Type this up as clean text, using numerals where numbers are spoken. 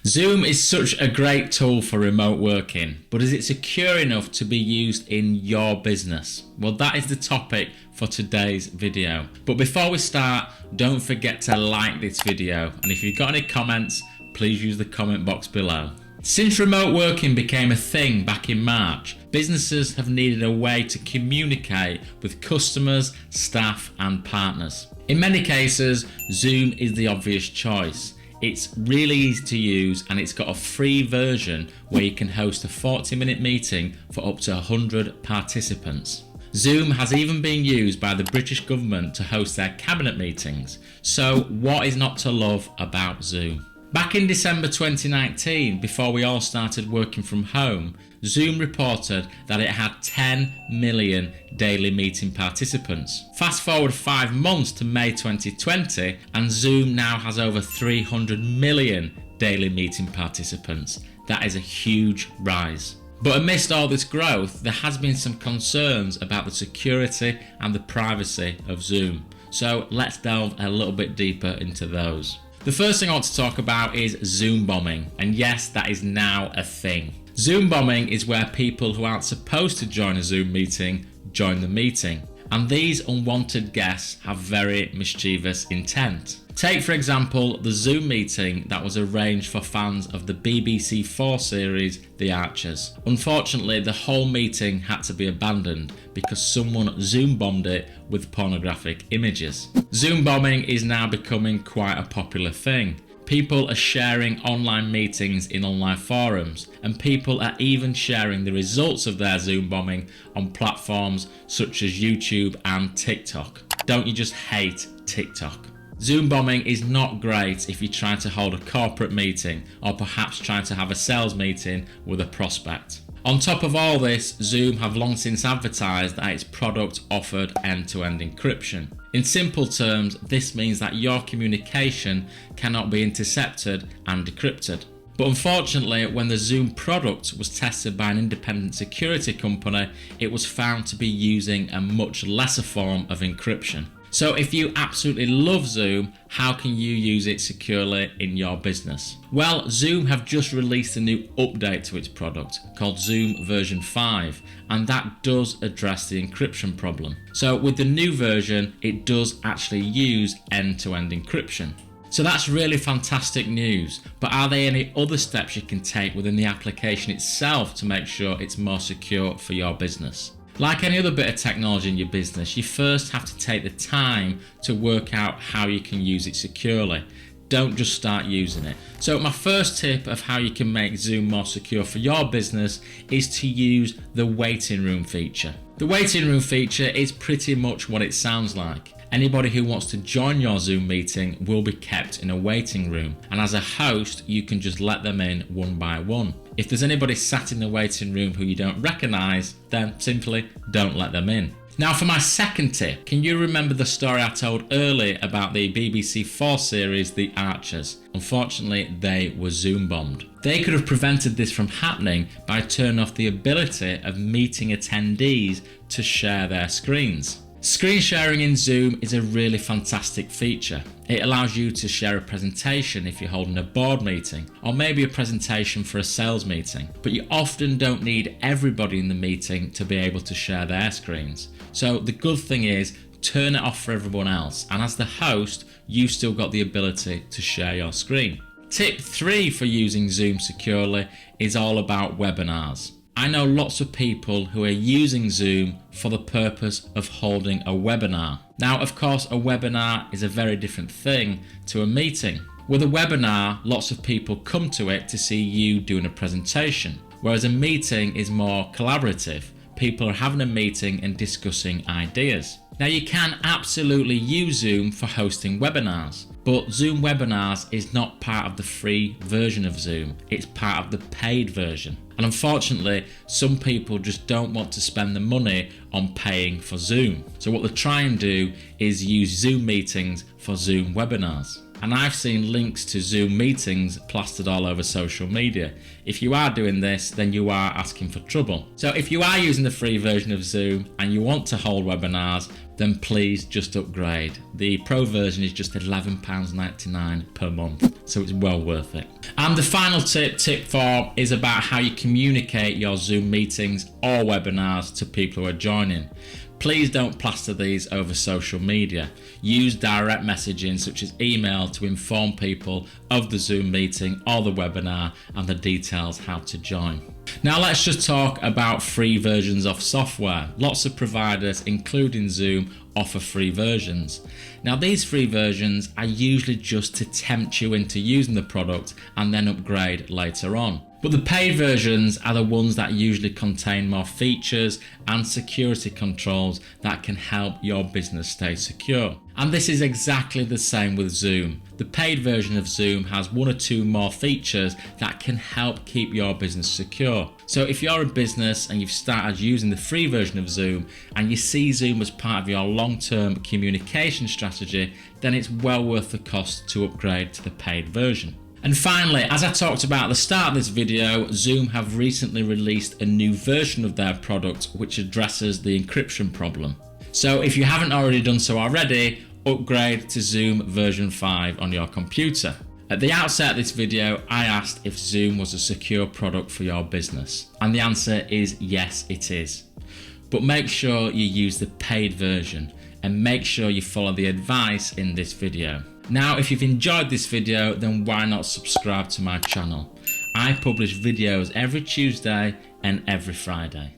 Zoom is such a great tool for remote working, but is it secure enough to be used in your business? Well, that is the topic for today's video. But before we start, don't forget to like this video, and if you've got any comments, please use the comment box below. Since remote working became a thing back in March, businesses have needed a way to communicate with customers, staff and partners. In many cases, Zoom is the obvious choice. It's really easy to use and it's got a free version where you can host a 40-minute meeting for up to 100 participants. Zoom has even been used by the British government to host their cabinet meetings. So what is not to love about Zoom? Back in December 2019, before we all started working from home, Zoom reported that it had 10 million daily meeting participants. Fast forward 5 months to May 2020 and Zoom now has over 300 million daily meeting participants. That is a huge rise. But amidst all this growth, there has been some concerns about the security and the privacy of Zoom. So let's delve a little bit deeper into those. The first thing I want to talk about is Zoom bombing, and yes, that is now a thing. Zoom bombing is where people who aren't supposed to join a Zoom meeting join the meeting, and these unwanted guests have very mischievous intent. Take for example the Zoom meeting that was arranged for fans of the BBC 4 series The Archers. Unfortunately, the whole meeting had to be abandoned because someone Zoom bombed it with pornographic images. Zoom bombing is now becoming quite a popular thing. People are sharing online meetings in online forums, and people are even sharing the results of their Zoom bombing on platforms such as YouTube and TikTok. Don't you just hate TikTok? Zoom bombing is not great if you're trying to hold a corporate meeting or perhaps trying to have a sales meeting with a prospect. On top of all this, Zoom have long since advertised that its product offered end-to-end encryption. In simple terms, this means that your communication cannot be intercepted and decrypted. But unfortunately, when the Zoom product was tested by an independent security company, it was found to be using a much lesser form of encryption. So if you absolutely love Zoom, how can you use it securely in your business? Well, Zoom have just released a new update to its product called Zoom version 5, and that does address the encryption problem. So with the new version, it does actually use end-to-end encryption. So that's really fantastic news, but are there any other steps you can take within the application itself to make sure it's more secure for your business? Like any other bit of technology in your business, you first have to take the time to work out how you can use it securely. Don't just start using it. So my first tip of how you can make Zoom more secure for your business is to use the waiting room feature. The waiting room feature is pretty much what it sounds like. Anybody who wants to join your Zoom meeting will be kept in a waiting room, and as a host you can just let them in one by one. If there's anybody sat in the waiting room who you don't recognise, then simply don't let them in. Now for my second tip, can you remember the story I told earlier about the BBC 4 series The Archers? Unfortunately, they were Zoom bombed. They could have prevented this from happening by turning off the ability of meeting attendees to share their screens. Screen sharing in Zoom is a really fantastic feature. It allows you to share a presentation if you're holding a board meeting, or maybe a presentation for a sales meeting, but you often don't need everybody in the meeting to be able to share their screens. So the good thing is, turn it off for everyone else, and as the host, you've still got the ability to share your screen. Tip 3 for using Zoom securely is all about webinars. I know lots of people who are using Zoom for the purpose of holding a webinar. Now, of course, a webinar is a very different thing to a meeting. With a webinar, lots of people come to it to see you doing a presentation, whereas a meeting is more collaborative. People are having a meeting and discussing ideas. Now, you can absolutely use Zoom for hosting webinars, but Zoom webinars is not part of the free version of Zoom. It's part of the paid version. And unfortunately, some people just don't want to spend the money on paying for Zoom. So what they try and do is use Zoom meetings for Zoom webinars. and I've seen links to Zoom meetings plastered all over social media. If you are doing this, then you are asking for trouble. So if you are using the free version of Zoom and you want to hold webinars, then please just upgrade. The pro version is just £11.99 per month, so it's well worth it. And the final tip 4 is about how you communicate your Zoom meetings or webinars to people who are joining. Please don't plaster these over social media. Use direct messaging such as email to inform people of the Zoom meeting or the webinar and the details how to join. Now let's just talk about free versions of software. Lots of providers, including Zoom, offer free versions. Now these free versions are usually just to tempt you into using the product and then upgrade later on. But the paid versions are the ones that usually contain more features and security controls that can help your business stay secure. And this is exactly the same with Zoom. The paid version of Zoom has 1 or 2 more features that can help keep your business secure. So if you're a business and you've started using the free version of Zoom and you see Zoom as part of your long-term communication strategy, then it's well worth the cost to upgrade to the paid version. And finally, as I talked about at the start of this video, Zoom have recently released a new version of their product which addresses the encryption problem. So if you haven't already done so already, upgrade to Zoom version 5 on your computer. At the outset of this video, I asked if Zoom was a secure product for your business, and the answer is yes, it is. But make sure you use the paid version and make sure you follow the advice in this video. Now, if you've enjoyed this video, then why not subscribe to my channel? I publish videos every Tuesday and every Friday.